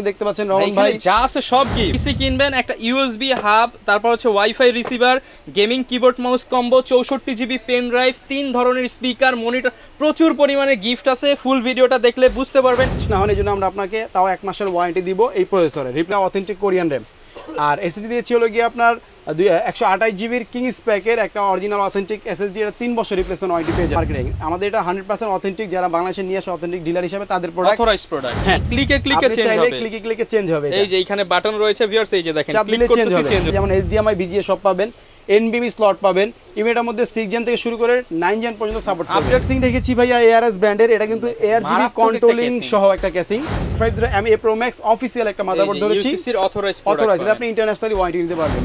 দেখতে পাচ্ছেন রহমান ভাই যা আছে সব কি পিসি কিনবেন একটা ইউএসবি হাব, তারপর হচ্ছে wifi receiver, gaming keyboard mouse combo, 64 GB pen drive, 3 ধরনের স্পিকার, মনিটর, প্রচুর পরিমাণে গিফট আছে। ফুল ভিডিওটা দেখলে বুঝতে পারবেন। না হলে জন্য আমরা আপনাকে তাও 1 মাসের ওয়ারেন্টি দিব এই প্রসেসরে রিপ্লাই অথেন্টিক কোরিয়ান র‍্যাম। আর এসএসডি দিয়েছি হলো গিয়ে আপনার 128 জিবির কিংস প্যাকের একটা অরিজিনাল অথেন্টিক এসএসডি, এটা 3 বছর রিপ্লেসমেন্ট ওয়ারেন্টি পেয়ে যাবেন মার্কেটিং। আমাদের এটা 100% অথেন্টিক, যারা বাংলাদেশে নিয়ে আসে অথেন্টিক ডিলার হিসেবে তাদের প্রোডাক্ট, অথরাইজড প্রোডাক্ট। হ্যাঁ, ক্লিকে চেঞ্জ হবে, ক্লিকে চেঞ্জ হবে। এই যে এখানে বাটন রয়েছে ভিউয়ার্স, এই যে দেখেন চাপ দিলে চেঞ্জ হবে। যেমন HDMI VGA সব পাবেন, NVMe স্লট পাবেন, ইভেন্টের মধ্যে 6 জেন থেকে শুরু করে 9 জেন পর্যন্ত সাপোর্ট করবে। আপডেট সিং রেখেছি ভাইয়া ARS ব্র্যান্ডের, এটা কিন্তু ARGB কন্ট্রোলিং সহ একটা casing. 50MA Pro Max official একটা মাদারবোর্ড ধরেছি, ইউসিসির অথরাইজড, আপনি ইন্টারন্যাশনালি ওয়ারেন্টি নিতে পারবেন।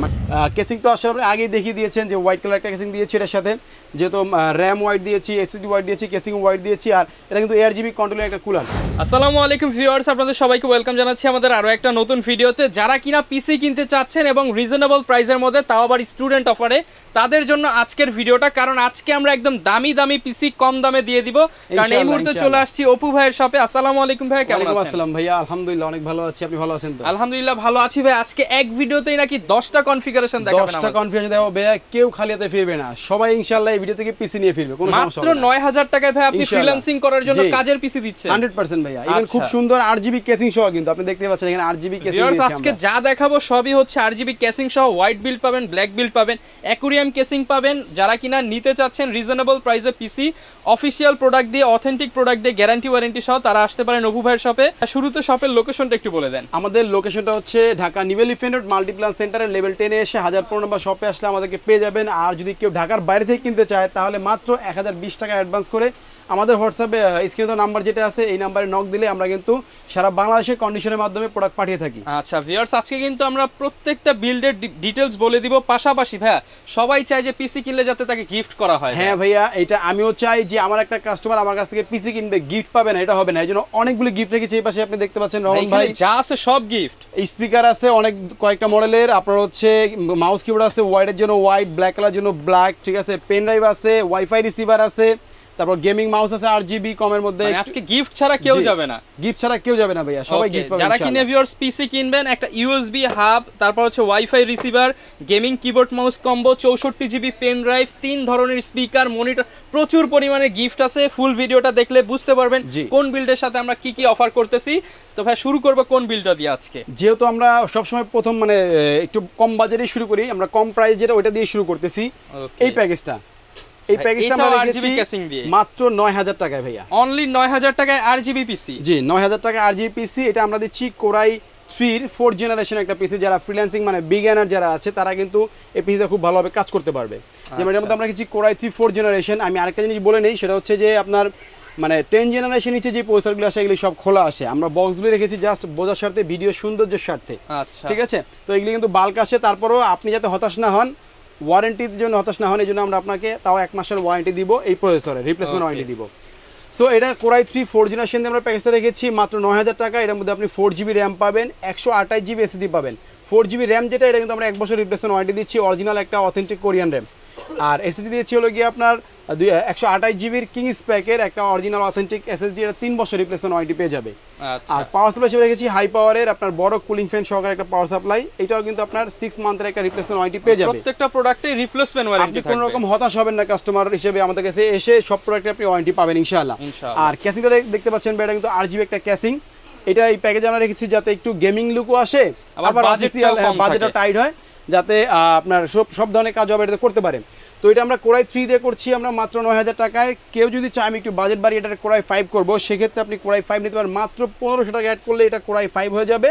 কেসিং তো আসলে আপনি আগেই দেখিয়ে দিয়েছেন যে হোয়াইট কালার একটা কেসিং দিয়েছি, এর সাথে যেহেতু RAM হোয়াইট দিয়েছি, SSD হোয়াইট দিয়েছি, কেসিং হোয়াইট দিয়েছি, আর এটা কিন্তু ARGB কন্ট্রোলিং একটা কুলার। আসসালামু আলাইকুম ভিউয়ার্স, আপনাদের সবাইকে ওয়েলকাম জানাচ্ছি আমাদের আরো একটা নতুন ভিডিওতে। যারা কিনা পিসি কিনতে চাচ্ছেন এবং রিজনেবল প্রাইসের মধ্যে, তাও আবার স্টুডেন্ট অফারে, তাদের জন্য আজকের ভিডিওটা। কারণ আজকে আমরা একদম দামি পিসি কম দামে দিয়ে দিব। কারণ এই মুহূর্তে চলে আসছি অপু ভাইয়ের শপে। আসসালামু আলাইকুম ভাই, কেমন আছেন? আসসালাম ভাইয়া, আলহামদুলিল্লাহ অনেক ভালো আছি, আপনি ভালো আছেন তো? আলহামদুলিল্লাহ ভালো আছি ভাই। আজকে এক ভিডিওতেই নাকি 10টা কনফিগারেশন দেখাবেন। 10টা কনফিগারেশন দেখাবো ভাইয়া, কেউ খালি হাতে ফিরবে না, সবাই ইনশাআল্লাহ এই ভিডিও থেকে পিসি নিয়ে ফিরবে, কোনো সমস্যা হবে না। মাত্র 9000 টাকায় ভাই আপনি ফ্রিল্যান্সিং করার জন্য কাজের পিসি দিচ্ছেন 100% ভাইয়া। এখানে খুব সুন্দর RGB কেসিং সহ, কিন্তু আপনি দেখতে পাচ্ছেন এখানে RGB কেসিং দিয়েছি আমরা। আজকে যা দেখাবো সবই হচ্ছে RGB কেসিং সহ, হোয়াইট বিল্ড পাবেন, ব্ল্যাক বিল্ড পাবেন, অ্যাকুরিয়াম কেসিং পাবেন। যারা কিনা নিতে চাচ্ছেন রিজনেবল প্রাইসে পিসি, অফিশিয়াল প্রোডাক্ট দিয়ে, অথেন্টিক প্রোডাক্ট দিয়ে, গ্যারান্টি ওয়ারেন্টি সহ, তারা আসতে পারেন অপু ভাইয়ের শপে। শুরুতে শপের লোকেশনটা একটু বলে দেন। আমাদের লোকেশনটা হচ্ছে Dhaka new elephant road Multiplan সেন্টারের লেভেল 10 এ এসে 1015 নম্বর শপে আসলে আমাদেরকে পেয়ে যাবেন। আর যদি কেউ ঢাকার বাইরে থেকে কিনতে চায় তাহলে মাত্র 1020 টাকা অ্যাডভান্স করে আমাদের হোয়াটসঅ্যাপে স্ক্রিনে নাম্বার যেটা আছে এই নাম্বারে নক দিলে আমরা কিন্তু সারা বাংলাদেশে কন্ডিশনের মাধ্যমে প্রোডাক্ট পাঠিয়ে থাকি। আচ্ছা ভিউয়ার্স, আজকে কিন্তু আমরা প্রত্যেকটা বিল্ডের ডিটেইলস বলে দিব, পাশাপাশি ভাইয়া সবাই চায় যে পিসি কিনলে যাতে তাকে গিফট করা হয়। হ্যাঁ ভাইয়া, এটা আমিও চাই যে আমার একটা কাস্টমার আমার কাছ থেকে পিসি কিনবে, গিফট পাবে না, এটা হবে না। এই জন্য অনেকগুলো গিফট রেখেছি এই পাশে, আপনি দেখতে পাচ্ছেন রহমান ভাই যা আছে সব গিফট। স্পিকার আছে অনেক কয়েকটা মডেলের, আপনার হচ্ছে মাউস কিবোর্ড আছে হোয়াইটের জন্য হোয়াইট, ব্ল্যাক কালার জন্য ব্ল্যাক, ঠিক আছে, পেন ড্রাইভ আছে, ওয়াইফাই রিসিভার আছে, তারপর গেমিং মাউস আছে RGB কমের মধ্যে। আজকে গিফট ছাড়া কেউ যাবে না, গিফট ছাড়া কেউ যাবে না ভাইয়া, সবাই গিফট পাবে। যারা কিনে ভিউয়ার্স পিসি কিনবেন একটা ইউএসবি হাব, তারপর হচ্ছে wifi receiver, gaming keyboard mouse combo, 64 GB pen drive, 3 ধরনের স্পিকার, মনিটর, প্রচুর পরিমাণে গিফট আছে। ফুল ভিডিওটা দেখলে বুঝতে পারবেন কোন বিল্ডের সাথে আমরা কি অফার করতেছি। তো ভাই শুরু করব কোন বিল্ডটা দিয়ে আজকে? যেহেতু আমরা সবসময় প্রথম একটু কম বাজেটে শুরু করি, আমরা কম প্রাইস যেটা ওইটা দিয়ে শুরু করতেছি। এই প্যাকেজটা আমরা রেখেছি মাত্র 9000 টাকায় ভাইয়া, অনলি 9000 টাকায় RGB পিসি। জি 9000 টাকা RGB পিসি। এটা আমরা দিচ্ছি কোরাই 3 4 জেনারেশন একটা পিসি। যারা ফ্রিল্যান্সিং বিগিনার যারা আছে তারা কিন্তু এই পিসিটা খুব ভালোভাবে কাজ করতে পারবে। যেমন এর মধ্যে আমরা রেখেছি কোরাই 3 4 জেনারেশন। আমি আরেকটা জিনিস বলে নেই, সেটা হচ্ছে যে আপনার 10 জেনারেশন নিচে যে প্রসেসরগুলো আসে এগুলি সব খোলা আসে। আমরা বক্সগুলো রেখেছি জাস্ট বোঝার স্বার্থে, ভিডিও সৌন্দর্যের স্বার্থে, ঠিক আছে। তো এগুলি কিন্তু বাল্ক আসে, তারপরেও আপনি যাতে হতাশ না হন, ওয়ারেন্টির জন্য হতাশ না হন, এই জন্য আমরা আপনাকে তাও 1 মাসের ওয়ারেন্টি দিব এই প্রসেসরে, রিপ্লেসমেন্ট ওয়ারেন্টি দিব। সো এটা কোরাই 3 4 জেনারেশন দিয়ে আমরা প্যাকেজটা রেখেছি মাত্র 9000 টাকা। এর মধ্যে আপনি 4GB র্যাম পাবেন, 128 জিবি SSD পাবেন। 4GB র্যাম যেটা, এটা কিন্তু আমরা 1 বছর রিপ্লেসমেন্ট ওয়ারেন্টি দিচ্ছি, অরিজিনাল একটা অথেন্টিক কোরিয়ান র্যাম। আর SSD দিয়েছি হলো গিয়ে আপনার 128 জিবির কিংস প্যাকের একটা অরিজিনাল অথেন্টিক SSD, এটা 3 বছর রিপ্লেসমেন্ট ওয়ারেন্টি পেয়ে যাবে। আর পাওয়ার সাপ্লাই হিসেবে রেখেছি হাই পাওয়ারের আপনার বড় কুলিং ফ্যান সহকারে একটা পাওয়ার সাপ্লাই, এটাও কিন্তু আপনার 6 মান্থের একটা রিপ্লেসমেন্ট ওয়ারেন্টি পেয়ে যাবে। প্রত্যেকটা প্রোডাক্টে রিপ্লেসমেন্ট ওয়ারেন্টি থাকবে, কোনো রকম হতাশ হবেন না কাস্টমার হিসেবে, আমাদের কাছে এসে সব প্রোডাক্টে আপনি ওয়ারেন্টি পাবেন ইনশাআল্লাহ। আর ক্যাসিংটা দেখতে পাচ্ছেন, এটা কিন্তু RGB একটা ক্যাসিং। এটা এই প্যাকেজে আমরা রেখেছি যাতে একটু গেমিং লুকও আসে, আবার বাজেটটা টাইট হয়, যাতে আপনার সব ধরনের কাজ হবে এটাতে করতে পারে। তো এটা আমরা কোরাই 3 দিয়ে করছি আমরা মাত্র 9000 টাকায়। কেউ যদি চায় আমি একটু বাজেট বাড়িয়ে এটা কোরাই 5 করবো, সেক্ষেত্রে আপনি কোরাই 5 নিতে পারেন। মাত্র 1500 টাকা অ্যাড করলে এটা কোরাই 5 হয়ে যাবে।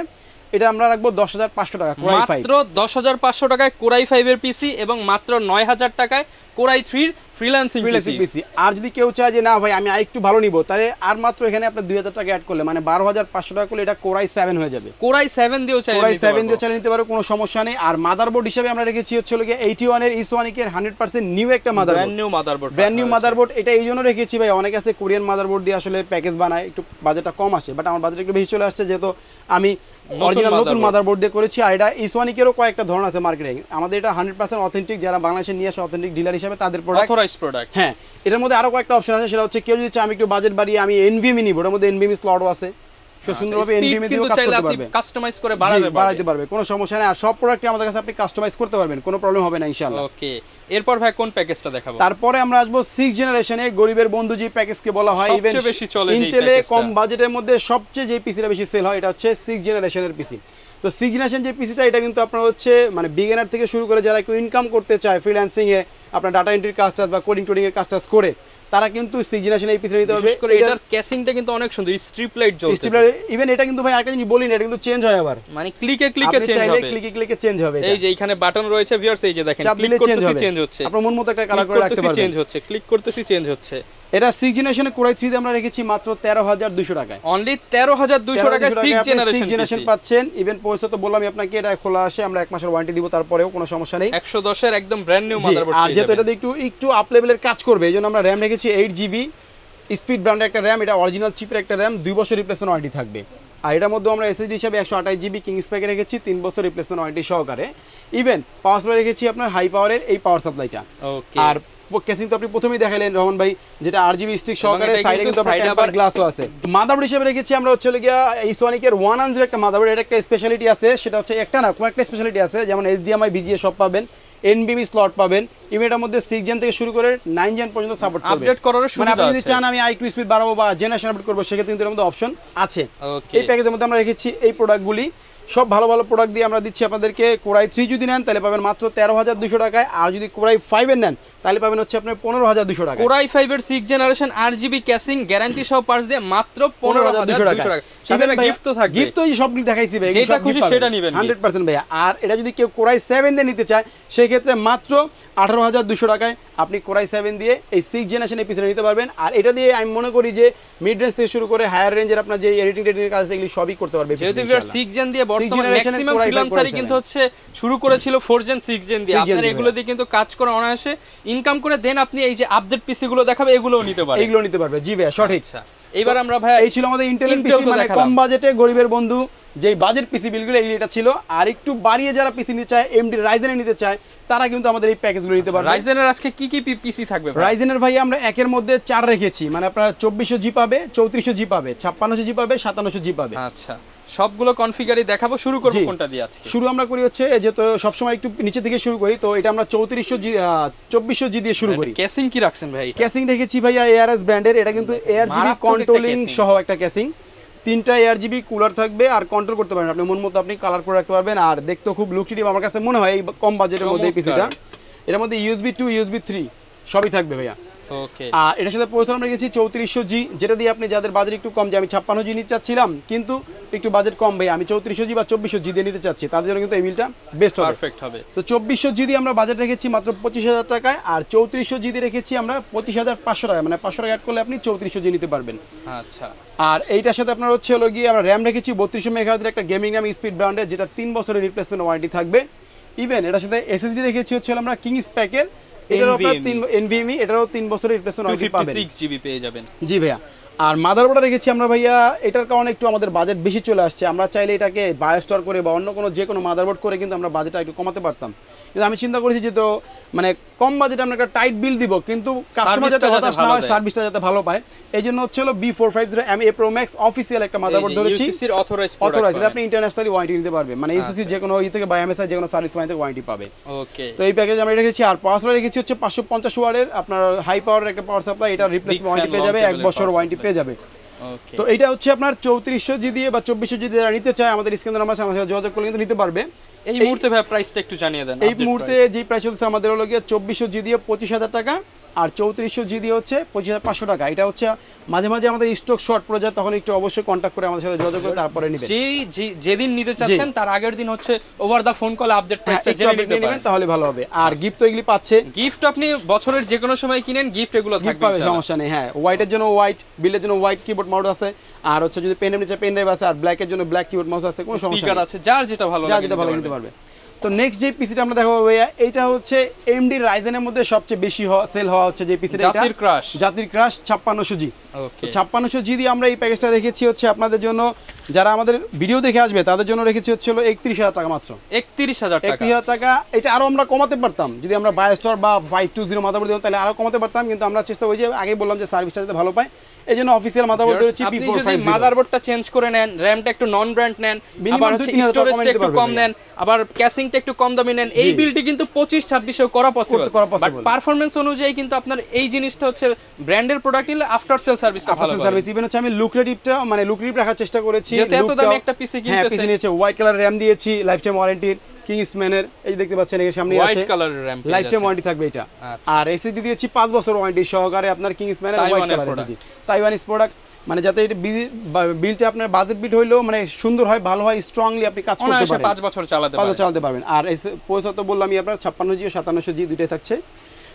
এটা আমরা রাখবো 10500 টাকা, কোরাই 5 মাত্র 10500 টাকায় কোরাই 5 এর পিসি, এবং মাত্র 9000 টাকায় কোরাই 3 ফ্রিল্যান্সিং পিসি। আর যদি কেউ চায় যে না ভাই আমি আরেকটু ভালো নিব, তাহলে আর মাত্র এখানে আপনি 2000 টাকা অ্যাড করলে 12500 টাকা করলে এটা কোরাই 7 হয়ে যাবে। কোরাই 7 দিয়েও চাইলে নিতে পারো, কোনো সমস্যা নেই। আর মাদারবোর্ড হিসেবে আমরা রেখেছি হচ্ছে 81 এর E1 এর 100% নিউ একটা মাদারবোর্ড, ব্র্যান্ড নিউ মাদারবোর্ড। এটা এই জন্য রেখেছি ভাই, অনেক আছে কোরিয়ান মাদারবোর্ড দিয়ে আসলে প্যাকেজ বানায়, একটু বাজেটটা কম আসে, বাট আমার বাজেট একটু বেশি চলে আসছে যেহেতু আমি অরিজিনাল নতুন মাদারবোর্ড দিয়ে করেছি। আর এটা E1 এরও কয়েকটা ধরন আছে মার্কেটে, আমাদের এটা 100% অথেন্টিক, যারা বাংলাদেশে নিয়ে আসে অথেন্টিক ডিলার হিসেবে তাদের প্রোডাক্ট। হ্যাঁ, এটার মধ্যে আরো কয়েকটা অপশন আছে, সেটা হচ্ছে কেউ যদি চায় আমি একটু বাজেট বাড়িয়ে আমি NVMe নিব, এর মধ্যে NVMe স্লটও আছে, সে সুন্দরভাবে এনভিএমই দিয়ে কাজ করতে পারবে, কাস্টমাইজ করে বাড়াতে পারবে, কোনো সমস্যা নেই। আর সব প্রোডাক্টই আমাদের কাছে আপনি কাস্টমাইজ করতে পারবেন, কোনো প্রবলেম হবে না ইনশাআল্লাহ। ওকে, এরপর ভাই কোন প্যাকেজটা দেখাবো? তারপরে আমরা আসবো 6 জেনারেশনে গরিবের বন্ধু যে প্যাকেজকে বলা হয়, ইভেন সবচেয়ে বেশি চলে যে ইন্টেলে কম বাজেটের মধ্যে সবচেয়ে যে পিসিটা বেশি সেল হয় এটা হচ্ছে 6 জেনারেশনের পিসি। তো 6 জেনারেশন যে পিসিটা এটা কিন্তু আপনার হচ্ছে মানে বিগিনার থেকে শুরু করে যারা একটু ইনকাম করতে চায় ফ্রিল্যান্সিং এ, আপনার ডাটা এন্ট্রির কাজ টাজ বা কোডিং টোডিং এর কাজ টাজ করে, তারা কিন্তু 6 জেনারেশন এই পিসিটা নিতে পারবে। এটার কেসিংটা কিন্তু অনেক সুন্দর, স্ট্রিপ লাইট জ্বলছে, স্ট্রিপ লাইট। ইভেন এটা কিন্তু ভাই আরেকটা জিনিস বলি না, এটা কিন্তু চেঞ্জ হয় আবার, মানে ক্লিকে ক্লিকে চেঞ্জ হবে, ক্লিকে ক্লিকে চেঞ্জ হবে। এই যে এখানে বাটন রয়েছে ভিউয়ার্স, এই যে দেখেন ক্লিক করতেছি চেঞ্জ হচ্ছে, আপনার মন মতো একটা কালার করে রাখতে পারবেন, চেঞ্জ হচ্ছে, ক্লিক করতেছি চেঞ্জ হচ্ছে। এটা 6 জেনারেশনের কোরাই 3 তে আমরা রেখেছি মাত্র 13200 টাকায়, অনলি 13200 টাকায় 6 জেনারেশন পাচ্ছেন। ইভেন পয়সা তো বললামই আপনাকে, এটা খোলা আসে, আমরা 1 মাসের ওয়ারেন্টি দিব, তারপরেও কোনো সমস্যা নেই। 110 এর একদম ব্র্যান্ড নিউ মাদারবোর্ড। আর যেহেতু এটা একটু আপ লেভেলের কাজ করবে, এইজন্য আমরা র‍্যাম রেখেছি 8GB স্পিড ব্র্যান্ডের একটা র‍্যাম, এটা অরিজিনাল চিপের একটা র‍্যাম, 2 বছর রিপ্লেসমেন্ট ওয়ারেন্টি থাকবে। আর এটার মধ্যে আমরা এসএসডি হিসাবে 128GB কিং স্প্যাকে রেখেছি 3 বছর রিপ্লেসমেন্ট ওয়ারেন্টি সহকারে। ইভেন পাওয়ার সাপ্লাই রেখেছি আপনার হাই পাওয়ারের এই পাওয়ার সাপ্লাইটা। ওকে, আর কেসিং তো আপনি প্রথমেই দেখালেন রহমান ভাই, যেটা RGB স্টিক সহকারে, সাইডে কিন্তু আপনার টেম্পার গ্লাসও আছে। মাদারবোর্ড হিসেবে রেখেছি আমরা হচ্ছে গিয়া এই সোনিকের 110 একটা মাদারবোর্ড। এটা একটা স্পেশালিটি আছে, সেটা হচ্ছে একটা না কয়েকটা স্পেশালিটি আছে, যেমন HDMI VGA সব পাবেন, NVMe স্লট পাবেন, ইভেন এটার মধ্যে 6 জেন থেকে শুরু করে 9 জেন পর্যন্ত সাপোর্ট করবে, আপডেট করার সুবিধা আছে। মানে আপনি যদি চান আমি আরেকটু স্পিড বাড়াবো বা জেনারেশন আপডেট করব, সেক্ষেত্রে কিন্তু এর মধ্যে অপশন আছে। এই প্যাকেজের মধ্যে আমরা রেখেছি এই প্রোডাক্টগুলি, সব ভালো ভালো প্রোডাক্ট দিয়ে আমরা দিচ্ছি আপনাদেরকে। কোরাই 3 যদি নেন তাহলে পাবেন মাত্র 13200 টাকায়, আর যদি কোরাই 5 এর নেন তাহলে পাবেন হচ্ছে আপনার 15200 টাকা। কোরাই 5 এর 6 জেনারেশন RGB ক্যাসিং গ্যারান্টি সহ পার্টস দিয়ে মাত্র 15200 টাকা। সাথে গিফট তো থাকবে, গিফট তো এই সবগুলো দেখাইছি ভাই, যেটা খুশি সেটা নেবেন 100% ভাই। আর এটা যদি কেউ কোরাই 7 দিয়ে নিতে চায় সেই ক্ষেত্রে মাত্র 18200 টাকায় আপনি কোরাই 7 দিয়ে এই 6 জেনারেশন এই পিসিটা নিতে পারবেন। আর এটা দিয়ে আমি মনে করি যে মিড রেঞ্জ থেকে শুরু করে হায়ার রেঞ্জের আপনার যে এডিটিং টেডিং কাজ আছে এগুলি সবই করতে পারবে। যেহেতু 6 জেন দিয়ে বর্তমানে ম্যাক্সিমাম ফ্রিল্যান্সারই কিন্তু হচ্ছে শুরু করেছিল 4 জেন 6 জেন দিয়ে, আপনারা এগুলো দিয়ে কিন্তু কাজ করে অনায়াসে ইনকাম করে দেন আপনি এই যে আপডেট পিসি গুলো দেখাবে এগুলোও নিতে পারবেন, এগুলো নিতে পারবে। জি ভাই, সঠিক। এইবার আমরা ভাই এই ছিল আমাদের ইন্টেলের পিসি, মানে কম বাজেটে গরিবের বন্ধু যেই বাজেট পিসি বিলগুলো এগুলো এটা ছিল। আর একটু বাড়িয়ে যারা পিসি নিতে চায়, এমডি রাইজেনের নিতে চায়, তারা কিন্তু আমাদের এই প্যাকেজগুলো নিতে পারবে। রাইজেনের আজকে কি কি পিসি থাকবে? রাইজেনের ভাই আমরা একের মধ্যে 4 রেখেছি, মানে আপনার 2400G পাবে, 3400G পাবে, 5600G পাবে, 5700G পাবে। আচ্ছা, সবগুলো কনফিগারই দেখাবো। শুরু করব কোনটা দিয়ে আজকে? শুরু আমরা করি হচ্ছে যেহেতু সবসময় একটু নিচে থেকে শুরু করি, তো এটা আমরা 2400G দিয়ে শুরু করি। কেসিং কি রাখছেন ভাই? কেসিং রেখেছি ভাইয়া ARS ব্র্যান্ডের, এটা কিন্তু ARGB কন্ট্রোলিং সহ একটা কেসিং, 3টা ARGB কুলার থাকবে আর কন্ট্রোল করতে পারবেন আপনি মন মতো, আপনি কালার করে রাখতে পারবেন। আর দেখতেও খুব লুকটিভ আমার কাছে মনে হয় এই কম বাজেটের মধ্যে এই পিসিটা। এর মধ্যে USB 2 USB 3 সবই থাকবে ভাইয়া। ওকে, আর এটার সাথে প্রসেসর আমরা রেখেছি 3400G, যেটা দিয়ে আপনি যাদের বাজেট একটু কম, যে আমি 56G নিতে চাচ্ছিলাম কিন্তু একটু বাজেট কম ভাই, আমি 3400G বা 2400G দিয়ে নিতে চাচ্ছি, তাদের জন্য কিন্তু এই মিলটা বেস্ট হবে, পারফেক্ট হবে। তো 2400G দিয়ে আমরা বাজেট রেখেছি মাত্র 25000 টাকায়, আর 3400G দিয়ে রেখেছি আমরা 25500 টাকা, মানে 500 টাকা অ্যাড করলে আপনি 3400G নিতে পারবেন। আচ্ছা, আর এইটার সাথে আপনার হচ্ছে হলো গিয়ে আমরা র্যাম রেখেছি 3200 মেগাহার্জের একটা গেমিং র্যাম স্পিড ব্র্যান্ডের, যেটা 3 বছরের রিপ্লেসমেন্ট ওয়ারেন্টি থাকবে। ইভেন এটার সাথে SSD রেখেছি হচ্ছে আমরা কিংস প্যাকের, এটারও আপনার 3 NVMe, এটারও 3 বছরের রিপ্লেসমেন্ট ওয়ারেন্টি পাবেন, 256GB পেয়ে যাবেন। জি ভাইয়া। আর মাদারবোর্ড রেখেছি আমরা ভাইয়া, এটার কারণে একটু আমাদের বাজেট বেশি চলে আসছে, আমরা চাইলে এটাকে বায়োস্টার করে বা অন্য কোনো যে কোনো মাদারবোর্ড করে কিন্তু আমরা বাজেটটা একটু কমাতে পারতাম, কিন্তু আমি চিন্তা করেছি যে তো মানে কম বাজেটে আমরা একটা টাইট বিল দিব, কিন্তু কাস্টমার যাতে হতাশ না হয়, সার্ভিসটা যাতে ভালো পায়, এই জন্য হচ্ছে হলো B450MA Pro Max অফিসিয়াল একটা মাদারবোর্ড ধরেছি, ইউসিসির অথরাইজড, আপনি ইন্টারন্যাশনালি ওয়ারেন্টি নিতে পারবেন, মানে ইউসিসি যে কোনো ই থেকে বা MSI যে কোনো সার্ভিস পয়েন্ট থেকে ওয়ারেন্টি পাবে। ওকে, তো এই প্যাকেজ আমরা রেখেছি। আর পাওয়ার সাপ্লাই রেখেছি হচ্ছে 550 ওয়াটের আপনার হাই পাওয়ারের একটা পাওয়ার সাপ্লাই, এটা রিপ্লেসমেন্ট ওয়ারেন্টি পেয়ে যাবে, 1 বছর ওয়ারেন্টি পেয়ে যাবে। তো এটা হচ্ছে আপনার 3400G দিয়ে বা 2400G দিয়ে যারা নিতে চায় আমাদের স্ক্রিনে নাম্বার আমার সাথে যোগাযোগ করলে কিন্তু নিতে পারবে। এই মুহূর্তে ভাই প্রাইসটা একটু জানিয়ে দেন। এই মুহূর্তে যে প্রাইস চলছে আমাদের হলো গিয়ে 2400G দিয়ে 25000 টাকা, আর 3400G দিয়ে হচ্ছে 25500 টাকা। এটা হচ্ছে মাঝে মাঝে আমাদের স্টক শর্ট পড়ে যায়, তখন একটু অবশ্যই কন্ট্যাক্ট করে আমাদের সাথে যোগাযোগ করে তারপরে নেবেন। যেদিন নিতে চাচ্ছেন তার আগের দিন হচ্ছে over the phone call update প্রাইসটা জেনে নিতে পারেন, তাহলে ভালো হবে। আর গিফট তো এগুলি পাচ্ছে, গিফট আপনি বছরের যে কোনো সময় কিনেন গিফট এগুলো থাকবে, সমস্যা নেই। হ্যাঁ, হোয়াইটের জন্য হোয়াইট, বিলের জন্য হোয়াইট কিবোর্ড মাউস আছে, আর হচ্ছে যদি পেন ড্রাইভ নিচে পেন ড্রাইভ আছে, আর ব্ল্যাকের জন্য ব্ল্যাক কিবোর্ড মাউস আছে, কোনো সমস্যা নেই, আছে যার যেটা ভালো নিতে পারবে। তো নেক্সট যে পিসিটা আমরা দেখাবো ভাইয়া, এইটা হচ্ছে AMD রাইজেনের মধ্যে সবচেয়ে বেশি সেল হওয়া হচ্ছে যে পিসিটা, জাতির ক্রাশ 5600G। ওকে 5600G দিয়ে আমরা এই প্যাকেজটা রেখেছি হচ্ছে আপনাদের জন্য, যারা আমাদের ভিডিও দেখে আসবে তাদের জন্য রেখেছি হচ্ছে হলো 31000 টাকা মাত্র। 31000 টাকা। এটা আরো আমরা কমাতে পারতাম যদি আমরা বায়োস্টার বা 520 মাদারবোর্ড দিতাম, তাহলে আরো কমাতে পারতাম, কিন্তু আমরা চেষ্টা ওই যে আগে বললাম যে সার্ভিসটা যাতে ভালো পায়, এই জন্য অফিসিয়াল মাদারবোর্ড দিয়েছি P450। আপনি যদি মাদারবোর্ডটা চেঞ্জ করে নেন, র‍্যামটা একটু নন ব্র্যান্ড নেন, আবার হচ্ছে স্টোরেজটা একটু কম নেন, আবার ক্যাসিংটা একটু কম দামি নেন, এই বিলটি কিন্তু 25-26 করা পসিবল। বাট পারফরম্যান্স অনুযায়ী কিন্তু আপনার এই জিনিসটা হচ্ছে ব্র্যান্ডের প্রোডাক্ট নিলে আফটার সেল সার্ভিসটা ভালো হবে। সার্ভিস ইভেন হচ্ছে আমি লুক্রেটিভটা মানে লুক্রেটিভ রাখার চেষ্টা করেছি। যেহেতু এত দামি একটা পিসি কিনতেছেন, হ্যাঁ পিসি নিয়েছে, হোয়াইট কালার র‍্যাম দিয়েছি, লাইফ টাইম ওয়ারেন্টির কিংসম্যানের, এই দেখতে পাচ্ছেন এর সামনে আছে হোয়াইট কালারের র‍্যাম, লাইফ টাইম ওয়ারেন্টি থাকবে এটা। আর এসএসডি দিয়েছি 5 বছর ওয়ারেন্টি সহকারে আপনার কিংসম্যানের white colour SSD, Taiwanese product, মানে যাতে এটা বিলটা আপনার বাজেট বিল হইলেও মানে সুন্দর হয়, ভালো হয়, স্ট্রংলি আপনি কাজ করতে পারবেন, 5 বছর চালাতে পারবেন। আর পয়সা তো বললাম আমি আপনার 56G ও 5700G দুইটাই থাকছে।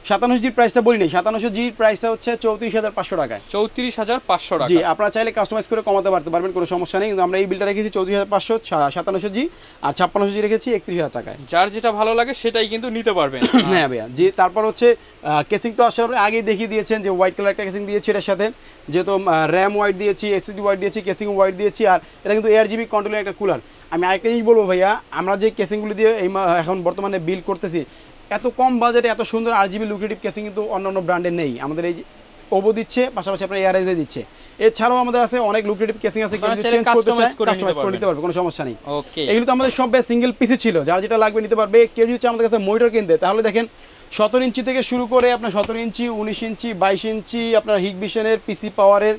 5700G প্রাইসটা বলি নাই, 5700G প্রাইসটা হচ্ছে 34500 টাকায়। 34500 টাকা। জি, আপনারা চাইলে কাস্টমাইজ করে কমাতে পারবেন, কোনো সমস্যা নেই, কিন্তু আমরা এই বিলটা রেখেছি 34500 5700G, আর 5600G রেখেছি 31000 টাকায়। যার যেটা ভালো লাগে সেটাই কিন্তু নিতে পারবেন। হ্যাঁ ভাইয়া জি। তারপর হচ্ছে কেসিং তো আসলে আগেই দেখিয়ে দিয়েছেন যে হোয়াইট কালার একটা কেসিং দিয়েছি এর সাথে, যেহেতু র্যাম হোয়াইট দিয়েছি, এসএসডি হোয়াইট দিয়েছি, কেসিং হোয়াইট দিয়েছি, আর এটা কিন্তু ARGB কন্ট্রোলের একটা কুলার। আমি আরেকটা জিনিস বলবো ভাইয়া, আমরা যে কেসিংগুলি দিয়ে এখন বর্তমানে বিল করতেছি, এত কম বাজেটে এত সুন্দর RGB লুক্রেটিভ কেসিং কিন্তু অন্যান্য ব্র্যান্ডে নেই। আমাদের এই ওভো দিচ্ছে, পাশাপাশি আপনার এআরএসএ দিচ্ছে, এছাড়াও আমাদের আছে অনেক লুক্রেটিভ কেসিং আছে, কিন্তু চেঞ্জ করতে চাই কাস্টমাইজ করে নিতে পারবে, কোনো সমস্যা নেই। ওকে, এগুলো তো আমাদের সব সিঙ্গেল পিসি ছিল, যার যেটা লাগবে নিতে পারবে। কেউ যদি আমাদের কাছে মনিটর কিনতে, তাহলে দেখেন 17 ইঞ্চি থেকে শুরু করে আপনার 17 ইঞ্চি, 19 ইঞ্চি, 22 ইঞ্চি, আপনার হিগবিশনের, পিসি পাওয়ারের,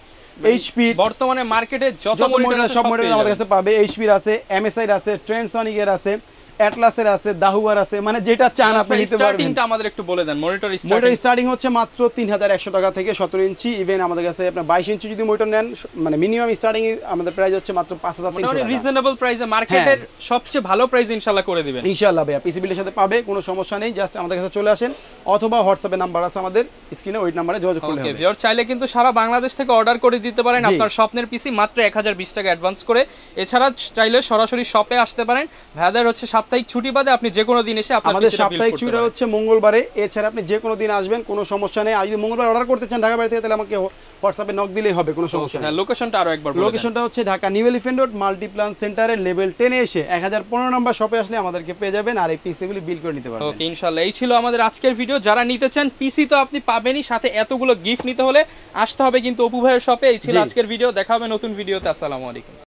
এইচপি, বর্তমানে মার্কেটে যত মনিটর সব মনিটর আমাদের কাছে পাবে। এইচপির আছে, এমএসআই এর আছে, ট্রেন্ডসনিকের আছে, অ্যাটলাসের আছে, দাহুয়ার আছে, মানে যেটা চান আপনি নিতে পারবেন। স্টার্টিংটা আমাদের একটু বলে দেন। মনিটর স্টার্টিং হচ্ছে মাত্র 3100 টাকা থেকে 17 ইঞ্চি। ইভেন আমাদের কাছে আপনার 22 ইঞ্চি যদি মনিটর নেন, মানে মিনিমাম স্টার্টিং আমাদের প্রাইস হচ্ছে মাত্র 5300 টাকা। রিজনেবল প্রাইসে, মার্কেটের সবচেয়ে ভালো প্রাইস ইনশাআল্লাহ করে দিবেন। ইনশাআল্লাহ ভাইয়া পিসি বিলের সাথে পাবে, কোনো সমস্যা নেই। জাস্ট আমাদের কাছে চলে আসেন, অথবা হোয়াটসঅ্যাপে নাম্বার আছে আমাদের স্ক্রিনে, ওই নম্বরে যোগাযোগ করলে হবে। ওকে ভিউয়ার, চাইলে কিন্তু সারা বাংলাদেশ থেকে অর্ডার করে দিতে পারেন আপনার স্বপ্নের পিসি মাত্র 1020 টাকা অ্যাডভান্স করে। এছাড়া চাইলে সরাসরি শপে আসতে পারেন। ভাইয়াদের হচ্ছে সাপ্তাহিক ছুটি বাদে আপনি যে কোনো দিন এসে আপনার আমাদের সাপ্তাহিক ছুটি হচ্ছে মঙ্গলবারে, এছাড়া আপনি যে কোনো দিন আসবেন, কোনো সমস্যা নেই। আর যদি মঙ্গলবার অর্ডার করতে চান ঢাকা বাড়ি থেকে, তাহলে আমাকে হোয়াটসঅ্যাপে নক দিলেই হবে, কোনো সমস্যা নেই। লোকেশনটা আরো একবার বলুন। লোকেশনটা হচ্ছে Dhaka new elephant road Multiplan সেন্টারের লেভেল 10 এ এসে 1015 নম্বর শপে আসলে আমাদেরকে পেয়ে যাবেন, আর এই পিসিগুলি বিল করে নিতে পারবেন। ওকে ইনশাআল্লাহ, এই ছিল আমাদের আজকের ভিডিও। যারা নিতে চান পিসি তো আপনি পাবেনই, সাথে এতগুলো গিফট নিতে হলে আসতে হবে কিন্তু অপু ভাইয়ের শপে। এই ছিল আজকের ভিডিও, দেখা হবে নতুন ভিডিওতে। আসসালামু আলাইকুম।